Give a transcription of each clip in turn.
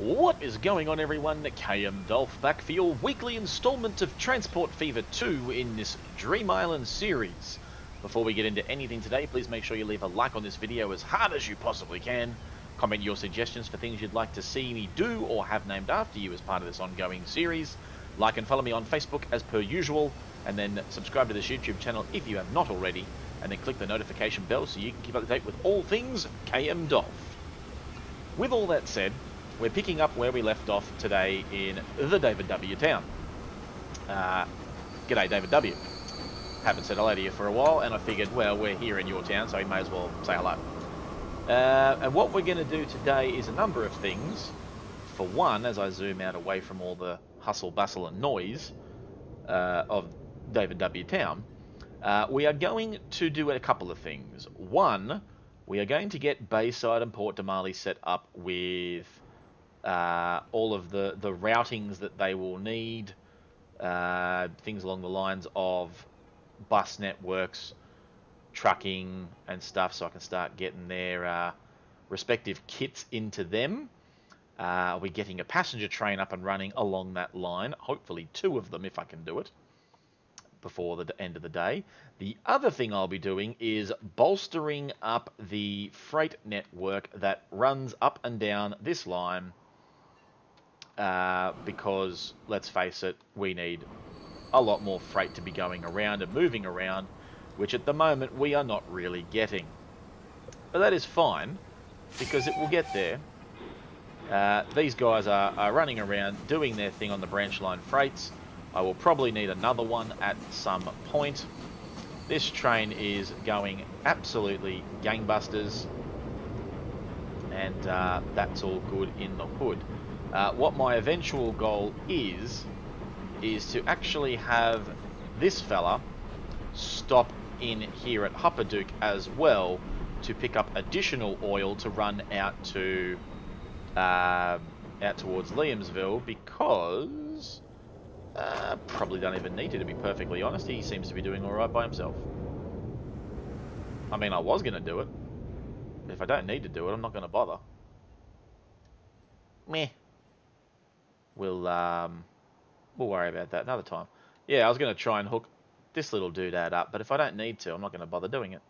What is going on, everyone? KM Dolph back for your weekly installment of Transport Fever 2 in this Dream Island series. Before we get into anything today, please make sure you leave a like on this video as hard as you possibly can. Comment your suggestions for things you'd like to see me do or have named after you as part of this ongoing series. Like and follow me on Facebook as per usual, and then subscribe to this YouTube channel if you have not already, and then click the notification bell so you can keep up to date with all things KM Dolph. With all that said, we're picking up where we left off today in the David W. town. G'day, David W. Haven't said hello to you for a while, and I figured, well, we're here in your town, so we may as well say hello. And what we're going to do today is a number of things. For one, as I zoom out away from all the hustle, bustle, and noise of David W. town, we are going to do a couple of things. One, we are going to get Bayside and Port Demali set up with all of the routings that they will need, things along the lines of bus networks, trucking and stuff, so I can start getting their respective kits into them. We're getting a passenger train up and running along that line, hopefully 2 of them if I can do it before the end of the day. The other thing I'll be doing is bolstering up the freight network that runs up and down this line, because, let's face it, we need a lot more freight to be going around and moving around, which at the moment we are not really getting. But that is fine, because it will get there. These guys are running around doing their thing on the branch line freights. I will probably need another one at some point. This train is going absolutely gangbusters, and that's all good in the hood. What my eventual goal is to actually have this fella stop in here at Huppadook as well to pick up additional oil to run out to out towards Liamsville, because probably don't even need to be perfectly honest. He seems to be doing alright by himself. I mean, I was going to do it. But if I don't need to do it, I'm not going to bother. Meh. We'll worry about that another time. Yeah, I was going to try and hook this little doodad up, but if I don't need to, I'm not going to bother doing it.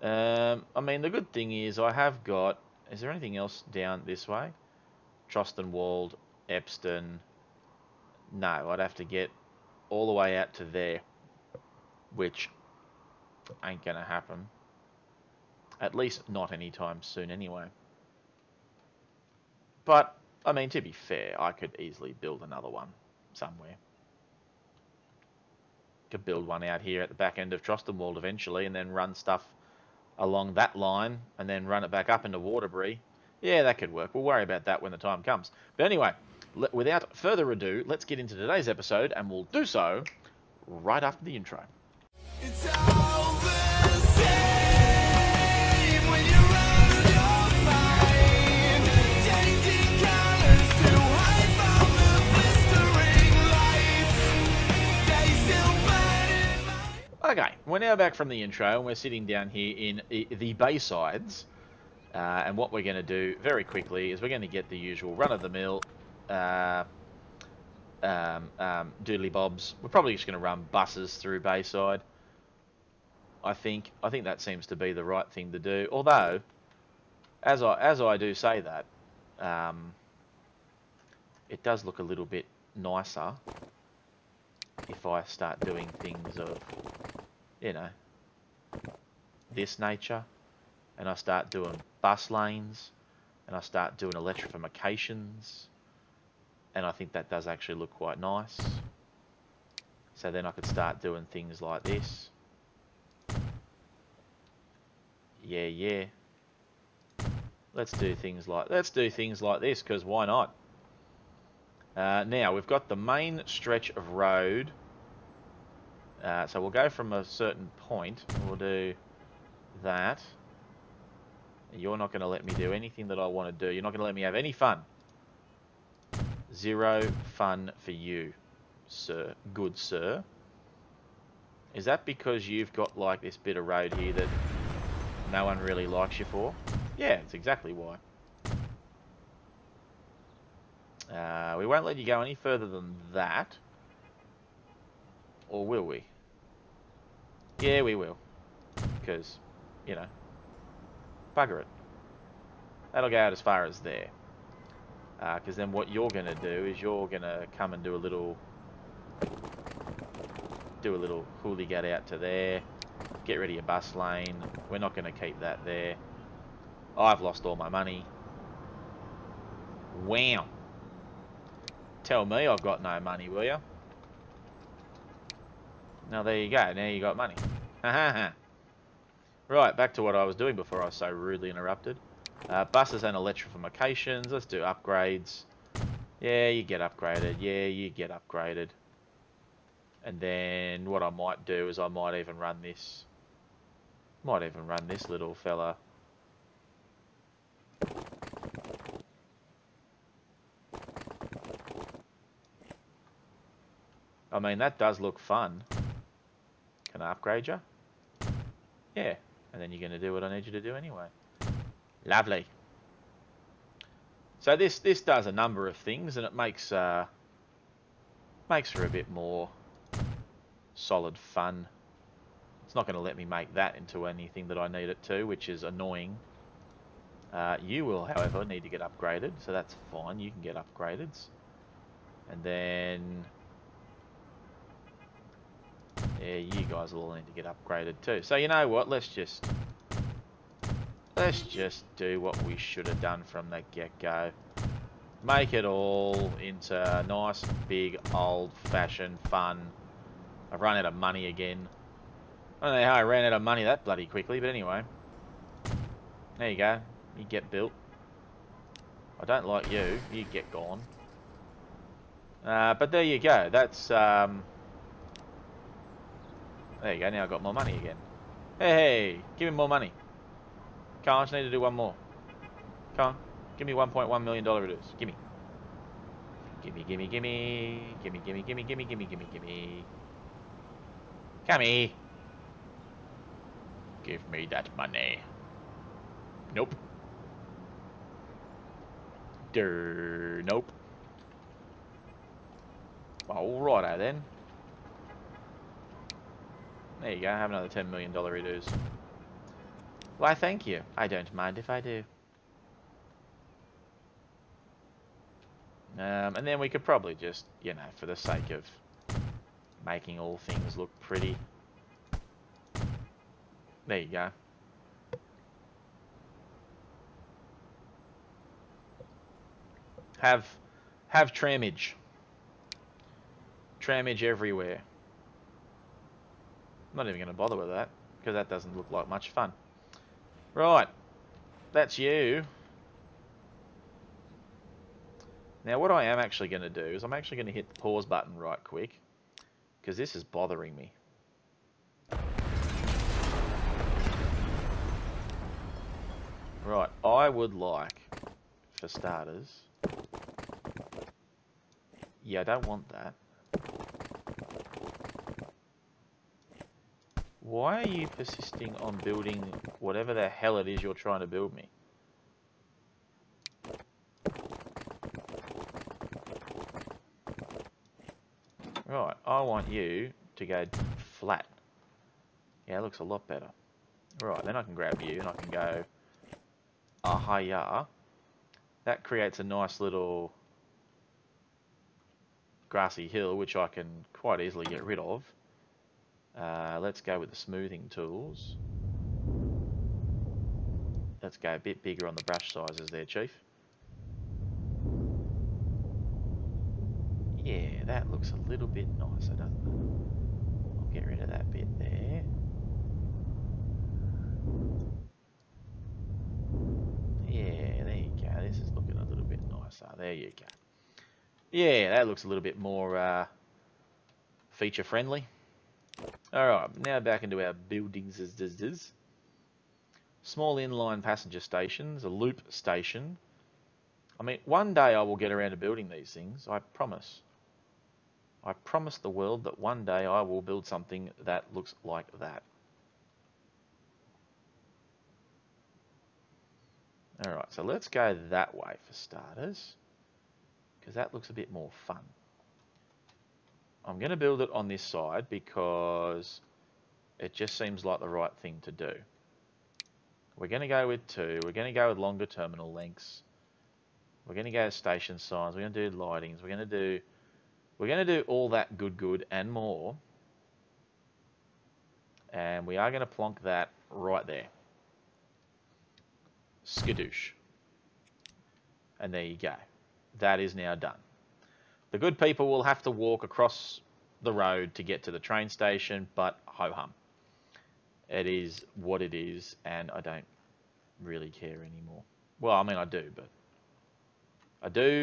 I mean, the good thing is I have got... Is there anything else down this way? Trostenwald, Epston... No, I'd have to get all the way out to there, which ain't going to happen. At least not anytime soon anyway. But, I mean, to be fair, I could easily build another one somewhere. Could build one out here at the back end of Trostenwald eventually, and then run stuff along that line, and then run it back up into Waterbury. Yeah, that could work. We'll worry about that when the time comes. But anyway, without further ado, let's get into today's episode, and we'll do so right after the intro. It's all the same when you're out of your mind, changing colors to hide from the blistering lights. They still burn in my... Okay, we're now back from the intro, and we're sitting down here in the Baysides. And what we're going to do very quickly is we're going to get the usual run-of-the-mill doodly bobs. We're probably just going to run buses through Bayside. I think that seems to be the right thing to do. Although, as I do say that, it does look a little bit nicer if I start doing things of, you know, this nature, and I start doing bus lanes, and I start doing electrifications, and I think that does actually look quite nice. So then I could start doing things like this. Yeah. Let's do things like this, because why not? Now we've got the main stretch of road. So we'll go from a certain point. We'll do that. You're not going to let me do anything that I want to do. You're not going to let me have any fun. 0 fun for you, sir. Good sir. Is that because you've got like this bit of road here that no one really likes you for? Yeah, it's exactly why. We won't let you go any further than that. Or will we? Yeah, we will. Because, you know, bugger it. That'll go out as far as there. Because then what you're going to do is you're going to come and do a little hooligate out to there. Get rid of your bus lane. We're not going to keep that there. I've lost all my money. Wow. Tell me I've got no money, will you? Now there you go. Now you got money. Ha ha ha. Right, back to what I was doing before I was so rudely interrupted. Buses and electrifications. Let's do upgrades. Yeah, you get upgraded. Yeah, you get upgraded. And then what I might do is I might even run this. Might even run this little fella. I mean, that does look fun. Can I upgrade you? Yeah. And then you're going to do what I need you to do anyway. Lovely. So this does a number of things, and it makes for a bit more solid fun. It's not going to let me make that into anything that I need it to, which is annoying. You will, however, need to get upgraded, so that's fine. You can get upgraded. And then... yeah, you guys will all need to get upgraded too. So you know what? Let's just do what we should have done from the get-go. Make it all into nice, big, old-fashioned fun. I've run out of money again. I don't know how I ran out of money that bloody quickly, but anyway. There you go. You get built. I don't like you. You get gone. But there you go. That's... there you go. Now I've got more money again. Hey, give me more money. Come on, I just need to do one more. Come on. Give me $1.1 million it is. Gimme. Gimme, gimme, gimme. Gimme, gimme, gimme, gimme, gimme, gimme, gimme. Gimme. Give me that money. Nope. Nope. Alrighto then. There you go, have another $10 million redos. Why, thank you. I don't mind if I do. And then we could probably just, you know, for the sake of making all things look pretty. There you go. Have trammage. Trammage everywhere. I'm not even going to bother with that, because that doesn't look like much fun. Right. That's you. Now what I am actually going to do is I'm actually going to hit the pause button right quick, because this is bothering me. Right, I would like, for starters... yeah, I don't want that. Why are you persisting on building whatever the hell it is you're trying to build me? Right, I want you to go flat. Yeah, it looks a lot better. Right, then I can grab you and I can go... ahaya. That creates a nice little grassy hill, which I can quite easily get rid of. Let's go with the smoothing tools. Let's go a bit bigger on the brush sizes there, Chief. Yeah, that looks a little bit nicer, doesn't it? I'll get rid of that bit there. Yeah, there you go. This is looking a little bit nicer. There you go. Yeah, that looks a little bit more feature friendly. Alright, now back into our buildings. Small inline passenger stations, a loop station. I mean, one day I will get around to building these things, I promise. I promise the world that one day I will build something that looks like that. Alright, so let's go that way for starters. because that looks a bit more fun. I'm going to build it on this side because it just seems like the right thing to do. We're going to go with 2. We're going to go with longer terminal lengths. We're going to go station signs. We're going to do lightings. We're going to do all that good and more. And we are going to plonk that right there. Skadoosh. And there you go. That is now done. The good people will have to walk across the road to get to the train station, but ho-hum. It is what it is, and I don't really care anymore. Well, I mean, I do,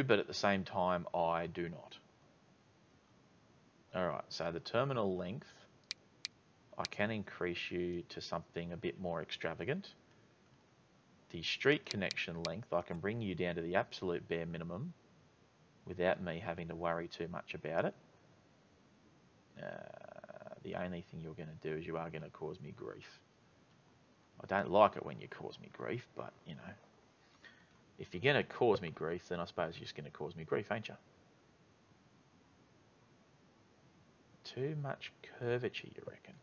but at the same time, I do not. Alright, so the terminal length, I can increase you to something a bit more extravagant. The street connection length, I can bring you down to the absolute bare minimum without me having to worry too much about it. The only thing you're going to do is you are going to cause me grief. I don't like it when you cause me grief, but, you know, if you're going to cause me grief, then I suppose you're just going to cause me grief, ain't you? Too much curvature, you reckon?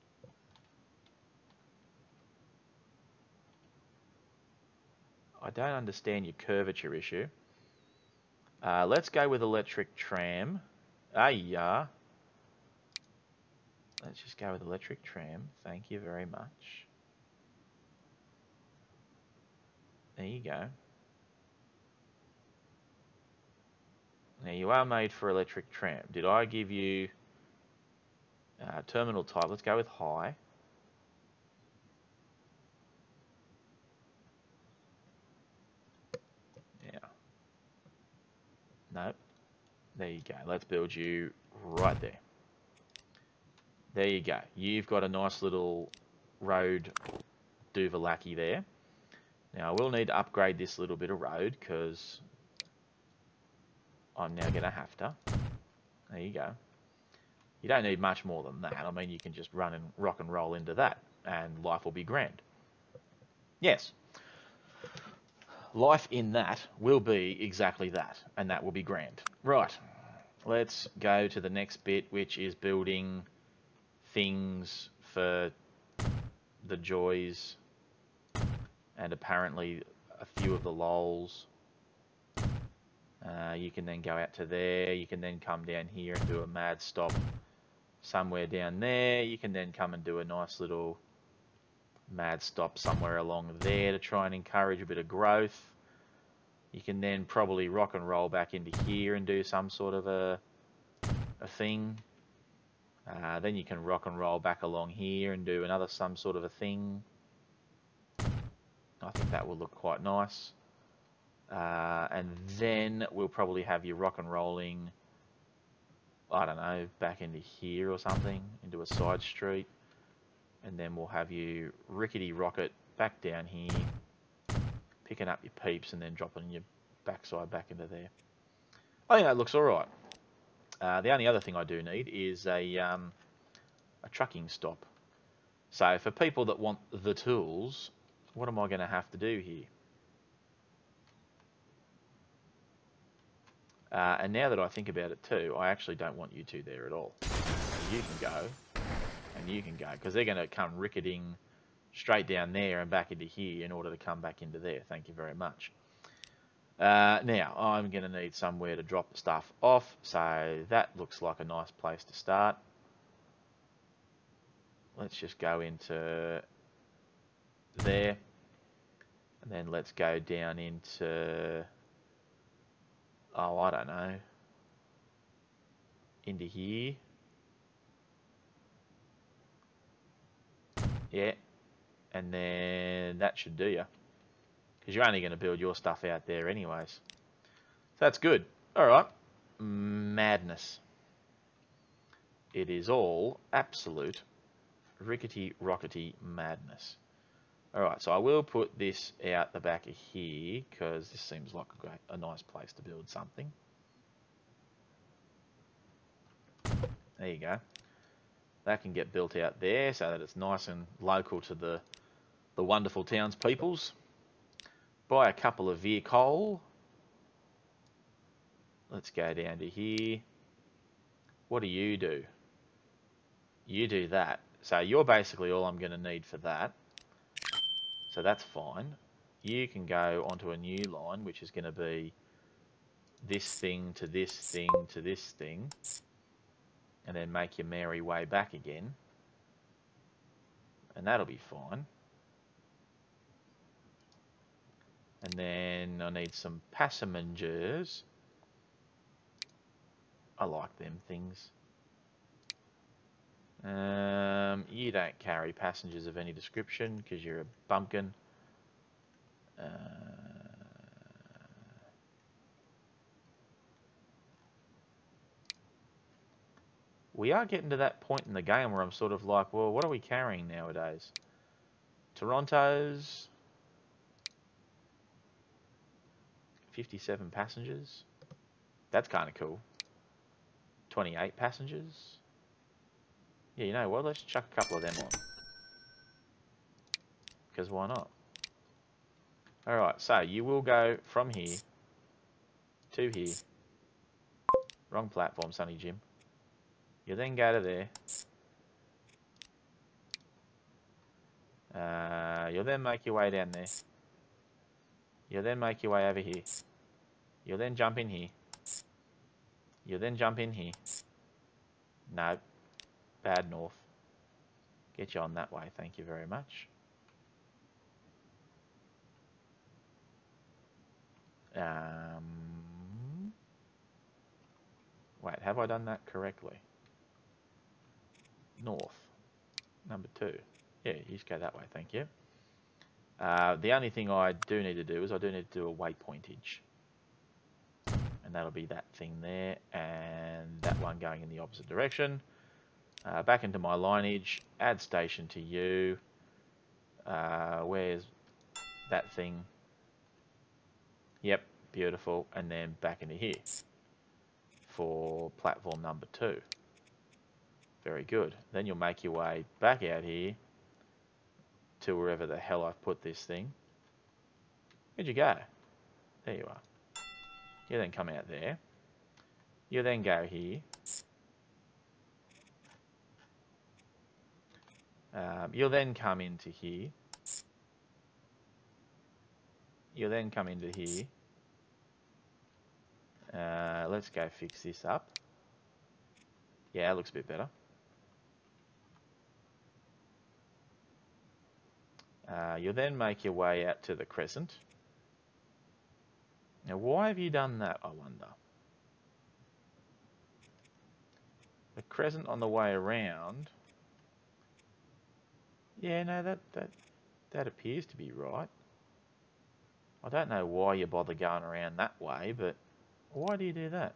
I don't understand your curvature issue. Let's go with electric tram. Yeah. Let's just go with electric tram. Thank you very much. There you go. Now you are made for electric tram. Did I give you terminal type? Let's go with high. Yeah. Nope. There you go. Let's build you right there. There you go. You've got a nice little road Duvalaki there. Now, I will need to upgrade this little bit of road because I'm now going to have to. There you go. You don't need much more than that. I mean, you can just run and rock and roll into that and life will be grand. Yes. Life in that will be exactly that, and that will be grand. Right. Let's go to the next bit, which is building things for the joys and apparently a few of the lols. You can then go out to there. You can then come down here and do a mad stop somewhere down there. You can then come and do a nice little mad stop somewhere along there to try and encourage a bit of growth. You can then probably rock and roll back into here and do some sort of a thing. Then you can rock and roll back along here and do some sort of a thing. I think that will look quite nice. And then we'll probably have you rock and rolling, I don't know, back into here or something, into a side street. And then we'll have you rickety rocket back down here, picking up your peeps and then dropping your backside back into there. I think that looks alright. The only other thing I do need is a trucking stop. So for people that want the tools, what am I going to have to do here? And now that I think about it too, I actually don't want you two there at all. You can go, and you can go, because they're going to come ricketing straight down there and back into here in order to come back into there. Thank you very much. Now, I'm going to need somewhere to drop the stuff off, so that looks like a nice place to start. Let's just go into there, and then let's go down into, oh, I don't know, into here. Yeah, and then that should do you, because you're only going to build your stuff out there anyways. So that's good. All right, madness. It is all absolute rickety-rockety madness. Alright, so I will put this out the back of here, because this seems like a nice place to build something. There you go. That can get built out there, so that it's nice and local to the wonderful townspeoples. Buy a couple of vehicle. Let's go down to here. What do? You do that. So you're basically all I'm going to need for that. So that's fine. You can go onto a new line, which is going to be this thing to this thing to this thing. And then make your merry way back again. And that'll be fine. And then I need some passengers. I like them things. You don't carry passengers of any description because you're a bumpkin. We are getting to that point in the game where I'm sort of like, well, what are we carrying nowadays? Toronto's 57 passengers. That's kind of cool. 28 passengers. Yeah, you know what? Let's chuck a couple of them on. Because why not? Alright, so you will go from here to here. Wrong platform, Sonny Jim. You then go to there. You'll then make your way down there. You'll then make your way over here. You'll then jump in here. You'll then jump in here. No. Bad north. Get you on that way, thank you very much. Wait, have I done that correctly? North. Number 2. Yeah, you just go that way, thank you. The only thing I do need to do is I do need to do a waypointage. And that'll be that thing there, and that one going in the opposite direction. Back into my lineage, add station to you. Where's that thing? Yep, beautiful. And then back into here for platform number 2. Very good. Then you'll make your way back out here to wherever the hell I've put this thing. Where'd you go? There you are. You then come out there. You then go here. You'll then come into here. You'll then come into here. Let's go fix this up. Yeah, it looks a bit better. You'll then make your way out to the crescent. Now, why have you done that, I wonder? The crescent on the way around. Yeah, no, that appears to be right. I don't know why you bother going around that way, but why do you do that?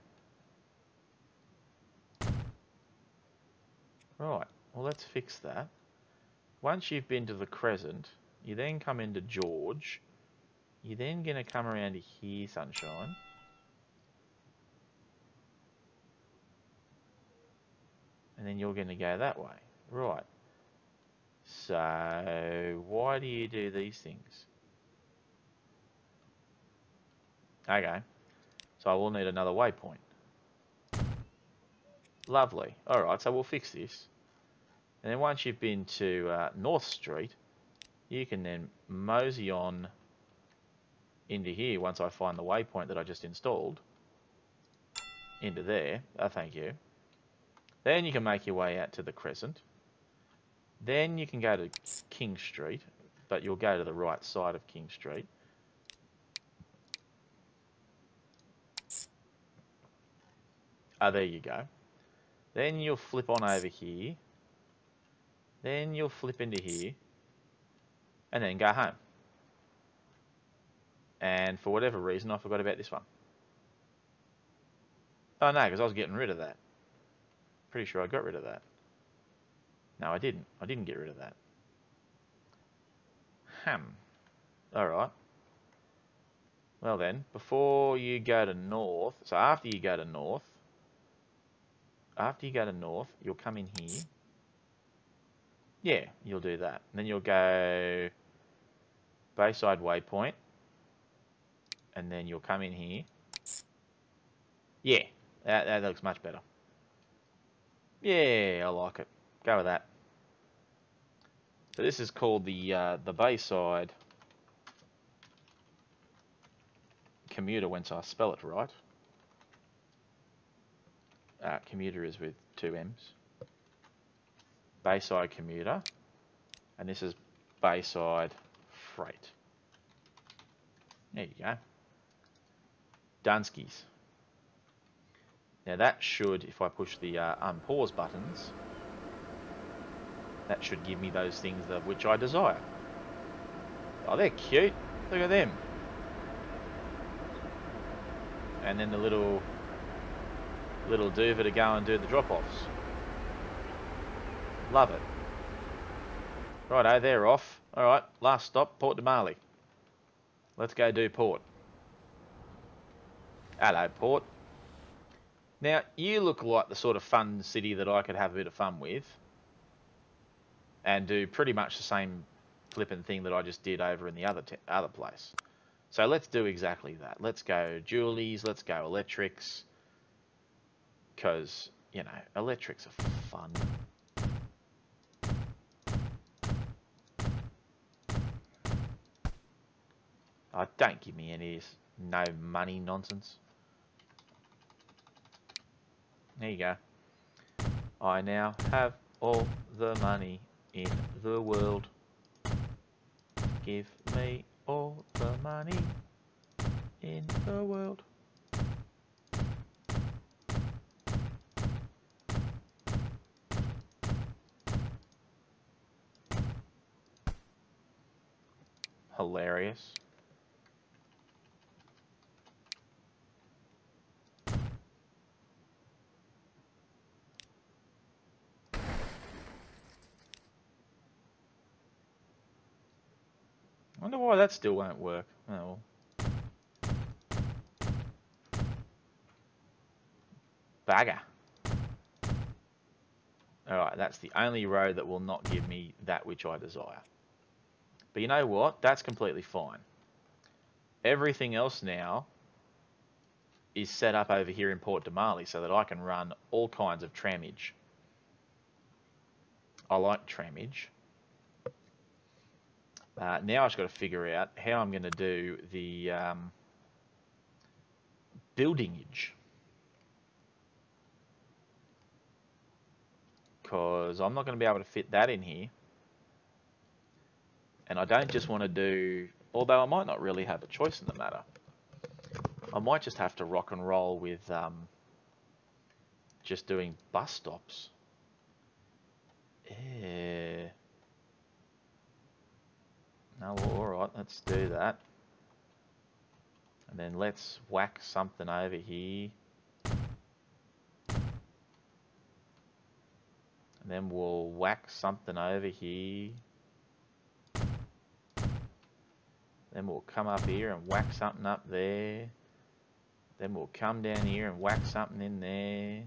Right, well, let's fix that. Once you've been to the crescent, you then come into George. You're then going to come around to here, sunshine. And then you're going to go that way. Right. So, why do you do these things? Okay. So I will need another waypoint. Lovely. Alright, so we'll fix this. And then once you've been to North Street, you can then mosey on into here once I find the waypoint that I just installed. Into there. Oh, thank you. Then you can make your way out to the crescent. Then you can go to King Street, but you'll go to the right side of King Street. Ah, there you go. Then you'll flip on over here. Then you'll flip into here. And then go home. And for whatever reason, I forgot about this one. Oh no, because I was getting rid of that. Pretty sure I got rid of that. No, I didn't. I didn't get rid of that. Alright. Well then, before you go to north, so after you go to north, you'll come in here. Yeah, you'll do that. And then you'll go Bayside waypoint. And then you'll come in here. Yeah, that looks much better. Yeah, I like it. Go with that. So this is called the Bayside commuter, once I spell it right. Commuter is with two M's. Bayside commuter, and this is Bayside freight. There you go. Dunskies. Now that should, if I push the unpause buttons, that should give me those things of which I desire. Oh, they're cute. Look at them. And then the little duva to go and do the drop-offs. Love it. Righto, they're off. Alright, last stop, Port Demali. Let's go do Port. Hello, Port. Now, you look like the sort of fun city that I could have a bit of fun with. And do pretty much the same flipping thing that I just did over in the other place. So let's do exactly that. Let's go Julie's, let's go electrics. Because, you know, electrics are fun. Oh, don't give me any of this no money nonsense. There you go. I now have all the money in the world. Give me all the money in the world. Hilarious. I wonder why that still won't work. Oh well. Bagger. Alright, that's the only road that will not give me that which I desire. But you know what? That's completely fine. Everything else now is set up over here in Port Demali so that I can run all kinds of trammage. I like trammage. Now I've just got to figure out how I'm going to do the buildingage. Because I'm not going to be able to fit that in here. And I don't just want to do, although I might not really have a choice in the matter. I might just have to rock and roll with just doing bus stops. Yeah. No, alright, let's do that. And then let's whack something over here. And then we'll whack something over here. Then we'll come up here and whack something up there. Then we'll come down here and whack something in there.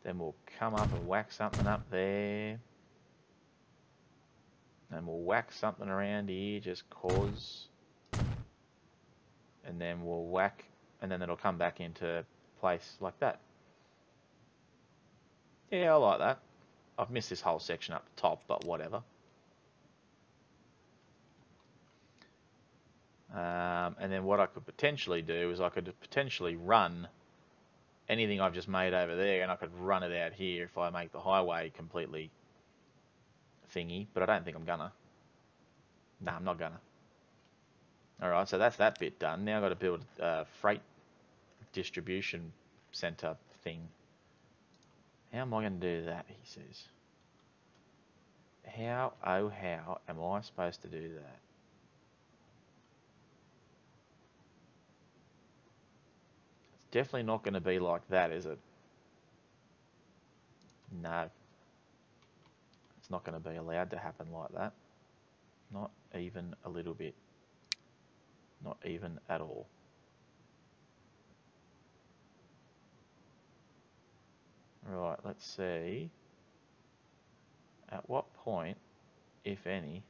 Then we'll come up and whack something up there. And we'll whack something around here just cause. And then we'll whack, and then it'll come back into place like that. Yeah, I like that. I've missed this whole section up the top, but whatever. And then what I could potentially do is I could potentially run anything I've just made over there, and I could run it out here if I make the highway completely thingy, but I don't think I'm gonna. No, I'm not gonna. Alright, so that's that bit done. Now I've got to build a freight distribution center thing. How am I going to do that, he says. How, oh how, am I supposed to do that? It's definitely not going to be like that, is it? No. It's not going to be allowed to happen like that. Not even a little bit. Not even at all. Right, let's see. At what point, if any,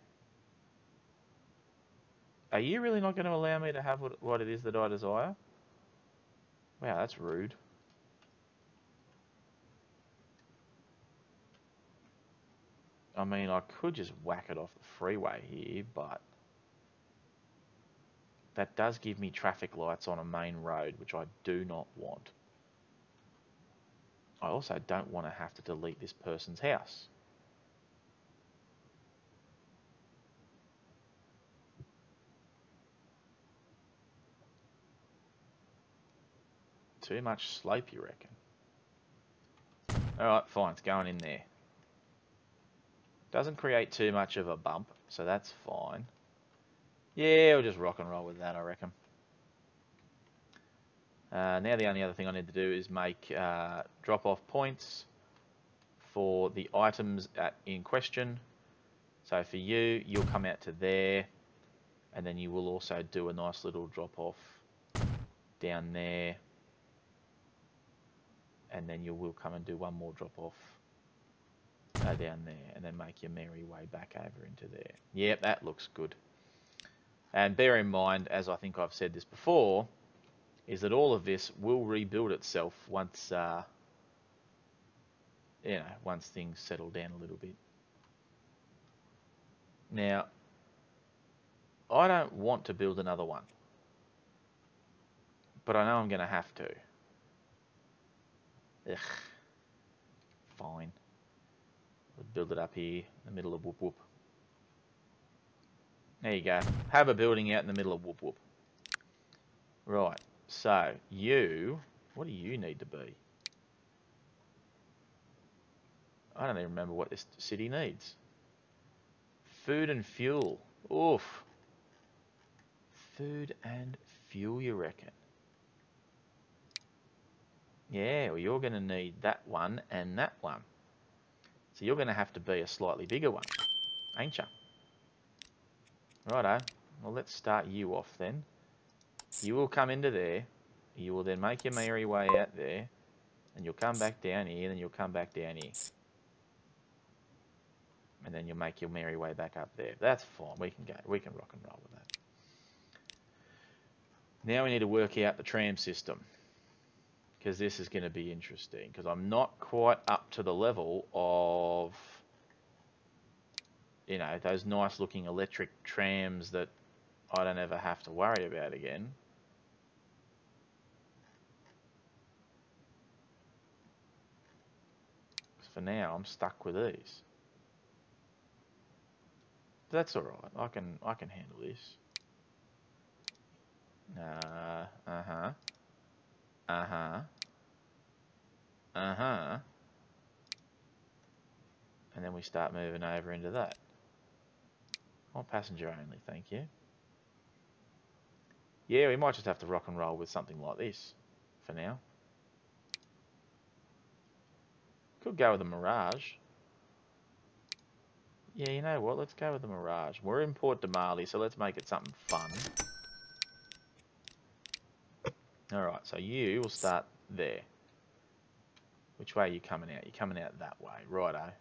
are you really not going to allow me to have what it is that I desire? Wow, that's rude. I mean, I could just whack it off the freeway here, but that does give me traffic lights on a main road, which I do not want. I also don't want to have to delete this person's house. Too much slope, you reckon? Alright, fine, it's going in there. Doesn't create too much of a bump, so that's fine. Yeah, we'll just rock and roll with that, I reckon. Now the only other thing I need to do is make drop-off points for the items in question. So for you, you'll come out to there, and then you will also do a nice little drop-off down there. And then you will come and do one more drop-off down there, and then make your merry way back over into there. Yep, that looks good. And bear in mind, as I think I've said this before, is that all of this will rebuild itself once, once things settle down a little bit. Now, I don't want to build another one, but I know I'm going to have to. Ugh. Fine. We'll build it up here in the middle of Whoop Whoop. There you go. Have a building out in the middle of Whoop Whoop. Right. So, you... What do you need to be? I don't even remember what this city needs. Food and fuel. Oof. Food and fuel, you reckon? Yeah, well, you're going to need that one and that one. So you're going to have to be a slightly bigger one, ain't you? Righto. Well, let's start you off then. You will come into there. You will then make your merry way out there. And you'll come back down here, and then you'll come back down here. And then you'll make your merry way back up there. That's fine. We can go. We can rock and roll with that. Now we need to work out the tram system, because this is going to be interesting, because I'm not quite up to the level of, you know, those nice looking electric trams that I don't ever have to worry about again. For now, I'm stuck with these. That's all right. I can handle this. And then we start moving over into that. Oh, passenger only, thank you. Yeah, we might just have to rock and roll with something like this for now. Could go with a Mirage. Yeah, you know what? Let's go with the Mirage. We're in Port Demali, so let's make it something fun. Alright, so you will start there. Which way are you coming out? You're coming out that way. Righto.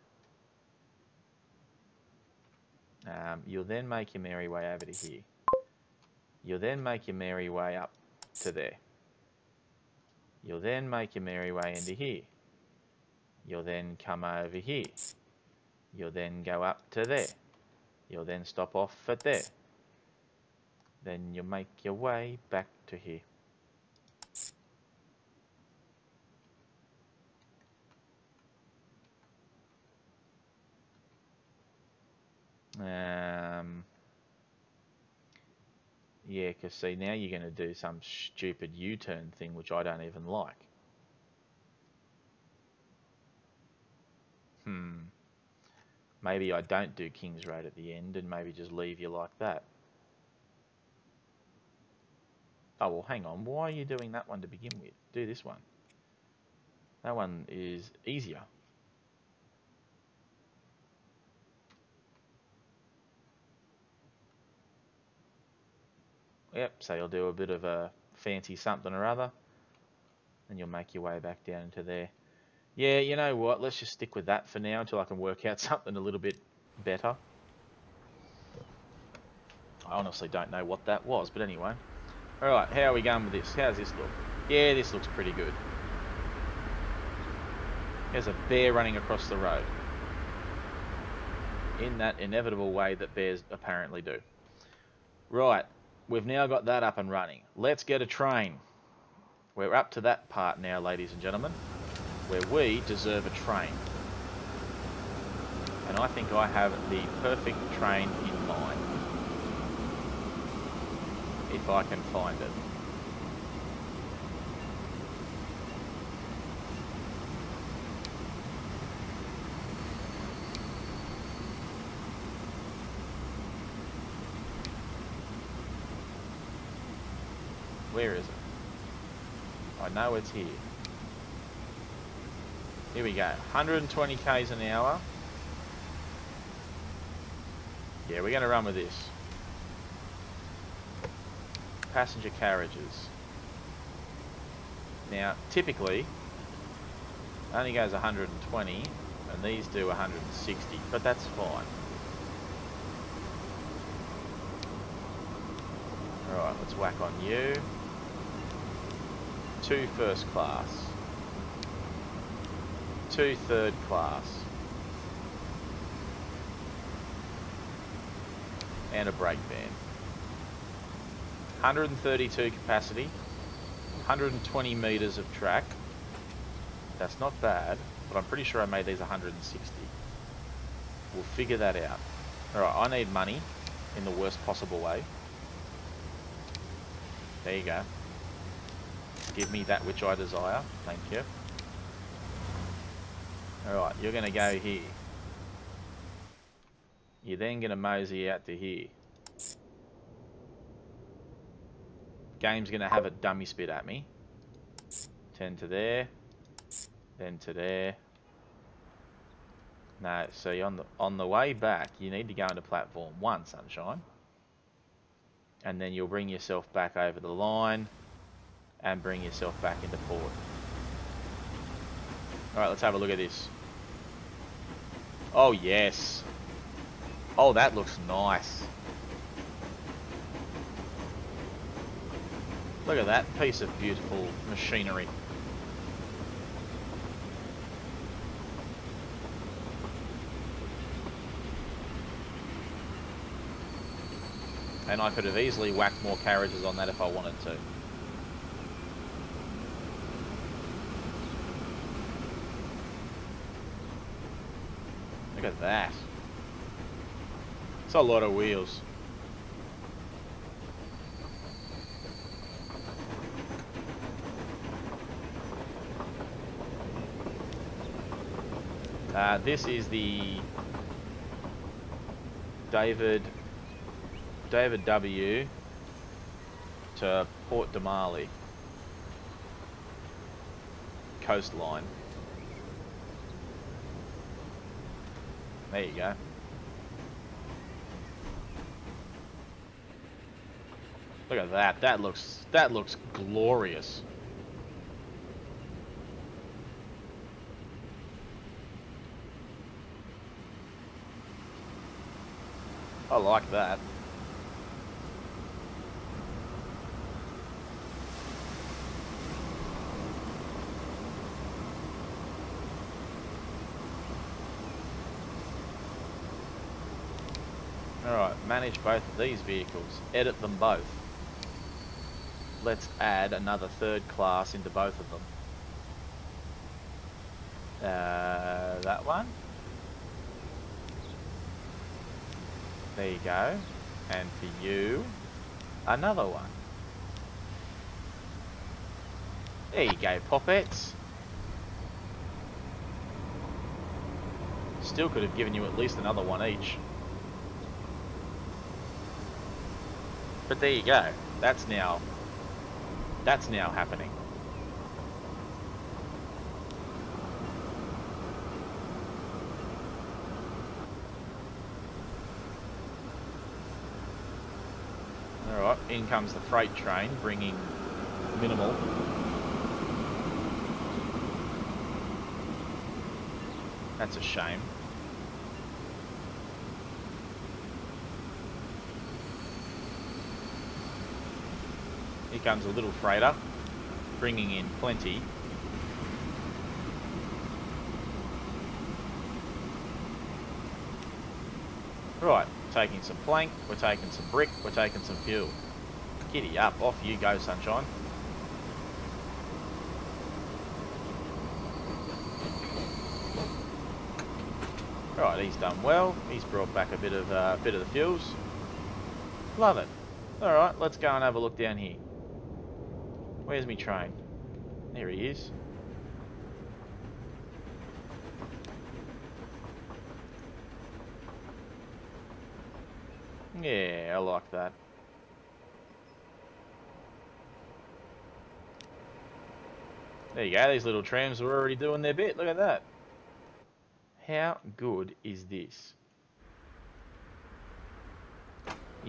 You'll then make your merry way over to here. You'll then make your merry way up to there. You'll then make your merry way into here. You'll then come over here. You'll then go up to there. You'll then stop off at there. Then you'll make your way back to here. Yeah, because see, now you're going to do some stupid U-turn thing, which I don't even like. Maybe I don't do King's Road at the end and maybe just leave you like that. Oh, well, hang on. Why are you doing that one to begin with? Do this one. That one is easier. Yep, so you'll do a bit of a fancy something or other. And you'll make your way back down into there. Yeah, you know what? Let's just stick with that for now until I can work out something a little bit better. I honestly don't know what that was, but anyway. Alright, how are we going with this? How's this look? Yeah, this looks pretty good. There's a bear running across the road. In that inevitable way that bears apparently do. Right, we've now got that up and running. Let's get a train. We're up to that part now, ladies and gentlemen, where we deserve a train. And I think I have the perfect train in mind. If I can find it. Where is it? I know it's here. Here we go. 120 k's an hour. Yeah, we're going to run with this. Passenger carriages. Now, typically, it only goes 120, and these do 160, but that's fine. Alright, let's whack on you. 2 first class. 2 third class. And a brake van. 132 capacity. 120 metres of track. That's not bad, but I'm pretty sure I made these 160. We'll figure that out. Alright, I need money in the worst possible way. There you go. Give me that which I desire. Thank you. Alright, you're going to go here. You're then going to mosey out to here. Game's going to have a dummy spit at me. 10 to there. Then to there. No, so you're on the way back, you need to go into platform 1, sunshine. And then you'll bring yourself back over the line and bring yourself back into port. Alright, let's have a look at this. Oh, yes. Oh, that looks nice. Look at that piece of beautiful machinery. And I could have easily whacked more carriages on that if I wanted to. Look at that. It's a lot of wheels. This is the David W to Port Demali coastline. There you go. Look at that. That looks glorious. I like that. Alright, manage both of these vehicles. Edit them both. Let's add another third class into both of them. That one. There you go. And for you, another one. There you go, Poppets. Still could have given you at least another one each. But there you go. That's now happening. Alright, in comes the freight train, bringing minimal. That's a shame. Here comes a little freighter. bringing in plenty. Right, taking some plank, we're taking some brick, we're taking some fuel. Giddy up, off you go, sunshine. Right, he's done well. He's brought back a bit of the fuels. Love it. All right, let's go and have a look down here. Where's me train? There he is. Yeah, I like that. There you go, these little trams are already doing their bit. Look at that. How good is this?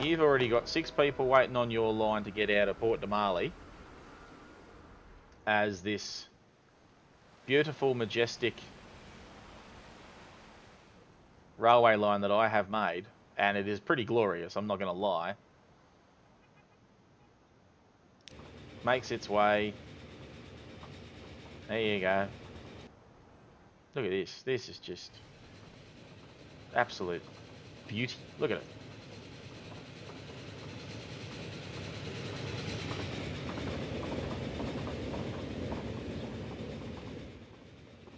You've already got 6 people waiting on your line to get out of Port Demali as this beautiful, majestic railway line that I have made, and it is pretty glorious, I'm not going to lie, makes its way. There you go. Look at this. This is just absolute beauty. Look at it.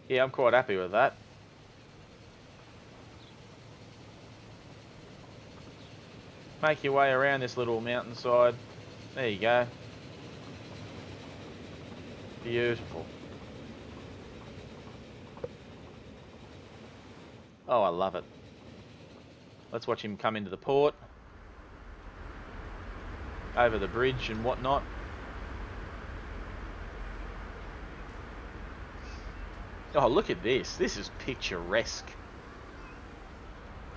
Yeah, I'm quite happy with that. Make your way around this little mountainside. There you go. Beautiful. Oh, I love it. Let's watch him come into the port. Over the bridge and whatnot. Oh, look at this. This is picturesque.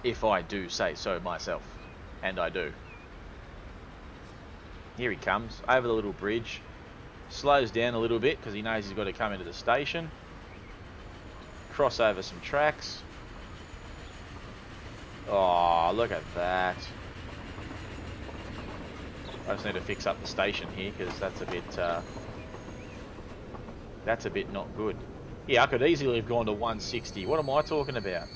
If I do say so myself. And I do. Here he comes, over the little bridge. Slows down a little bit because he knows he's got to come into the station. Cross over some tracks. Oh, look at that. I just need to fix up the station here because that's a bit not good. Yeah, I could easily have gone to 160. What am I talking about?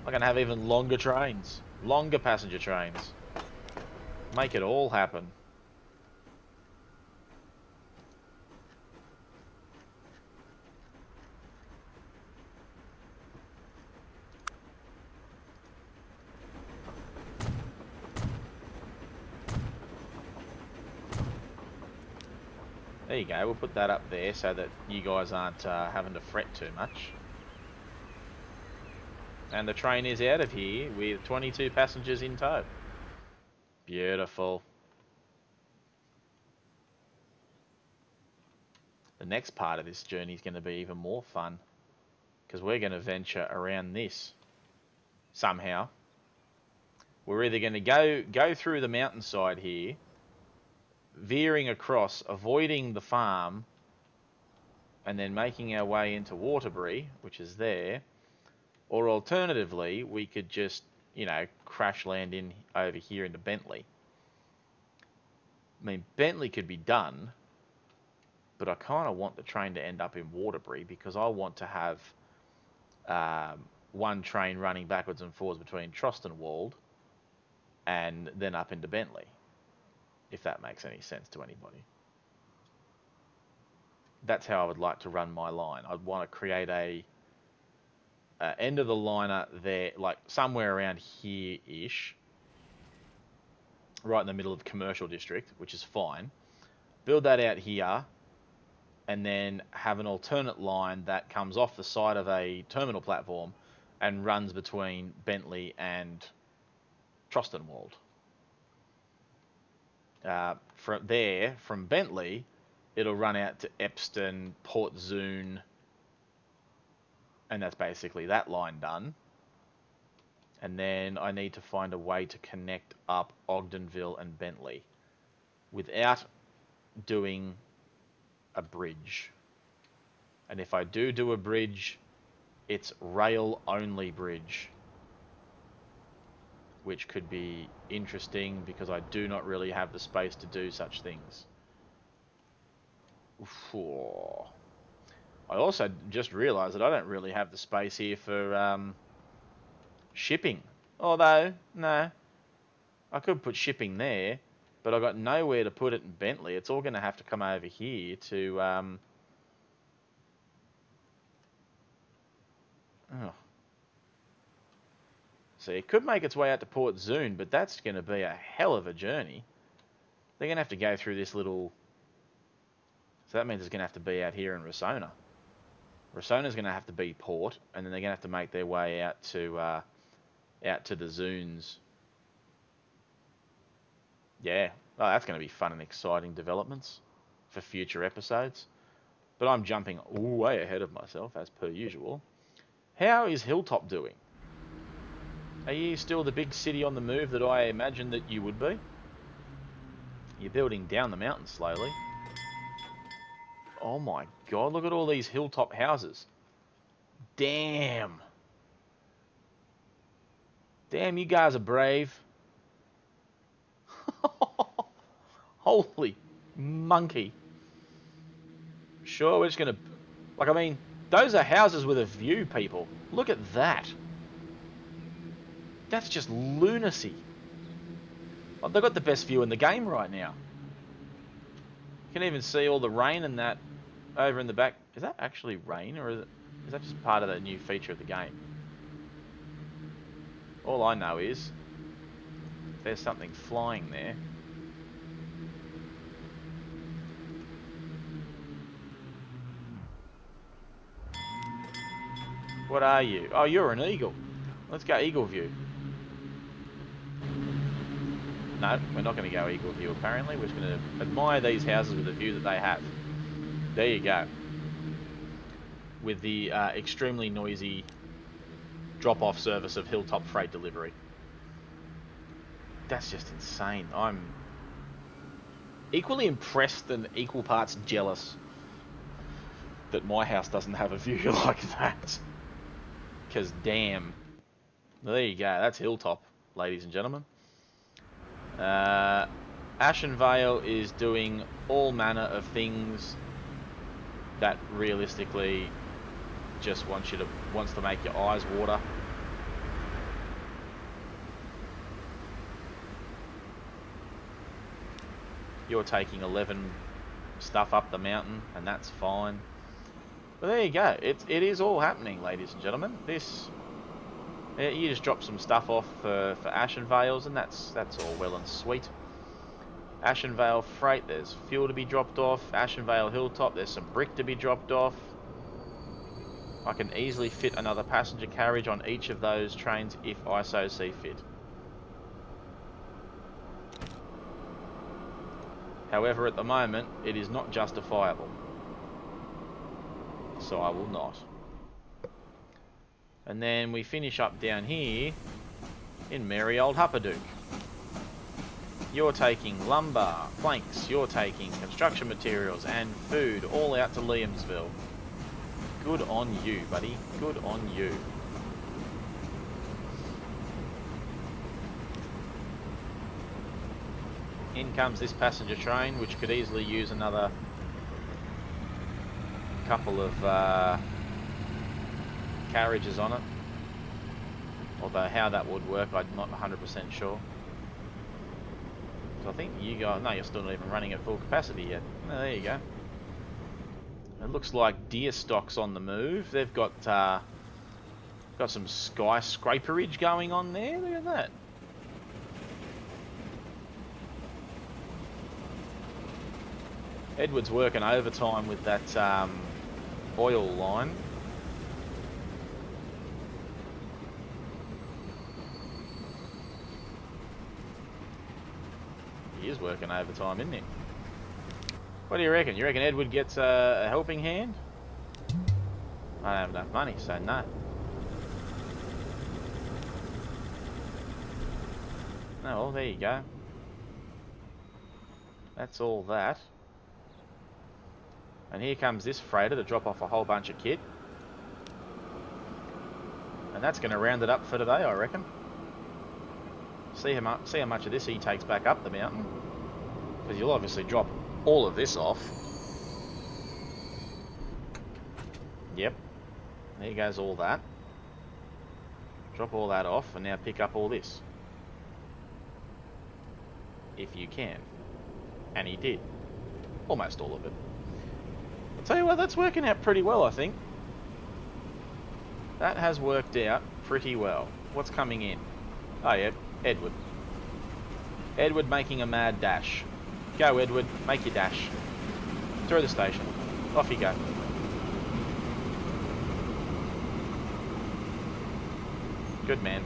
I'm going to have even longer trains. Longer passenger trains. Make it all happen. There you go, we'll put that up there so that you guys aren't having to fret too much. And the train is out of here with 22 passengers in tow. Beautiful. The next part of this journey is going to be even more fun because we're going to venture around this somehow. We're either going to go through the mountainside here, veering across, avoiding the farm, and then making our way into Waterbury, which is there, or alternatively, we could just, you know, crash land in over here into Bentley. I mean, Bentley could be done, but I kind of want the train to end up in Waterbury because I want to have one train running backwards and forwards between Trostenwald and then up into Bentley, if that makes any sense to anybody. That's how I would like to run my line. I'd want to create a end of the liner there, like somewhere around here-ish, right in the middle of the commercial district, which is fine. Build that out here, and then have an alternate line that comes off the side of a terminal platform and runs between Bentley and Trostenwald. From Bentley, it'll run out to Epston, Port Zune, and that's basically that line done. And then I need to find a way to connect up Ogdenville and Bentley without doing a bridge. And if I do a bridge, it's rail only bridge, which could be interesting because I do not really have the space to do such things. Oof. I also just realised that I don't really have the space here for shipping. Although, no, I could put shipping there, but I got nowhere to put it in Bentley. It's all going to have to come over here to... Oh. See, it could make its way out to Port Zoon, but that's going to be a hell of a journey. They're going to have to go through this little... So that means it's going to have to be out here in Rasona. Rasona's going to have to be port, and then they're going to have to make their way out to the Zoons. Yeah, oh, that's going to be fun and exciting developments for future episodes. But I'm jumping way ahead of myself, as per usual. How is Hilltop doing? Are you still the big city on the move that I imagined that you would be? You're building down the mountain slowly. Oh my god, look at all these hilltop houses. Damn. Damn, you guys are brave. Holy monkey. Sure, we're just going to... Like, I mean, those are houses with a view, people. Look at that. That's just lunacy. Oh, they've got the best view in the game right now. You can even see all the rain and that over in the back. Is that actually rain, or is that just part of the new feature of the game? All I know is there's something flying there. What are you? Oh, you're an eagle. Let's go eagle view. No, we're not going to go eagle view apparently. We're just going to admire these houses with the view that they have. There you go. With the extremely noisy drop-off service of Hilltop Freight Delivery. That's just insane. I'm equally impressed and equal parts jealous that my house doesn't have a view like that. Because damn. Well, there you go. That's Hilltop, ladies and gentlemen. Ashen Vale is doing all manner of things that realistically just wants to make your eyes water. You're taking 11 stuff up the mountain, and that's fine. But there you go. It is all happening, ladies and gentlemen. This you just drop some stuff off for Ashen Vales, and that's all well and sweet. Ashen Vale Freight, there's fuel to be dropped off. Ashen Vale Hilltop, there's some brick to be dropped off. I can easily fit another passenger carriage on each of those trains if I so see fit. However, at the moment, it is not justifiable. So I will not. And then we finish up down here in merry old Huppadook. You're taking lumber, planks, you're taking construction materials and food all out to Liamsville. Good on you, buddy. Good on you. In comes this passenger train, which could easily use another couple of carriages on it. Although how that would work, I'm not 100% sure. So I think you guys... No, you're still not even running at full capacity yet. Oh, there you go. It looks like deer stock's on the move. They've got some skyscraperage going on there. Look at that. Edward's working overtime with that oil line. He is working overtime, isn't he? What do you reckon? You reckon Edward gets a helping hand? I don't have enough money, so no. Oh, well, there you go. That's all that. And here comes this freighter to drop off a whole bunch of kit. And that's going to round it up for today, I reckon. See how much of this he takes back up the mountain. Because you'll obviously drop all of this off. Yep. There goes all that. Drop all that off and now pick up all this. If you can. And he did. Almost all of it. I'll tell you what, that's working out pretty well, I think. That has worked out pretty well. What's coming in? Oh yeah, Edward. Edward making a mad dash. Go Edward, make your dash. Through the station. Off you go. Good man.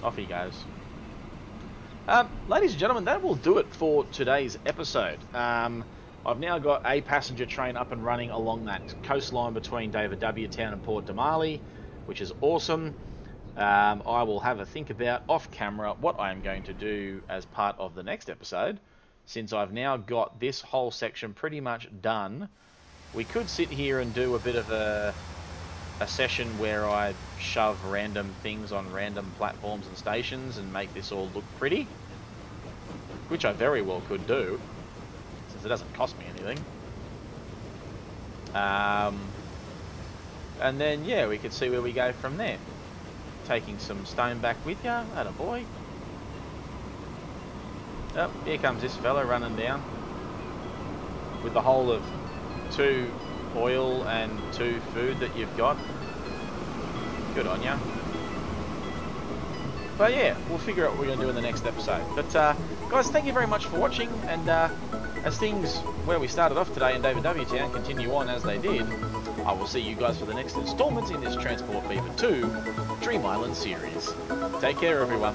Off he goes. Ladies and gentlemen, that will do it for today's episode. I've now got a passenger train up and running along that coastline between David W. Town and Port Demali, which is awesome. I will have a think about off camera what I am going to do as part of the next episode, since I've now got this whole section pretty much done. We could sit here and do a bit of a session where I shove random things on random platforms and stations and make this all look pretty, which I very well could do, since it doesn't cost me anything. And then, yeah, we could see where we go from there. Taking some stone back with ya, attaboy. Oh, here comes this fella running down with the whole of 2 oil and 2 food that you've got. Good on ya. But yeah, we'll figure out what we're going to do in the next episode. But guys, thank you very much for watching, and as things where we started off today in David W. Town continue on as they did, I will see you guys for the next installment in this Transport Fever 2 Dream Island series. Take care everyone.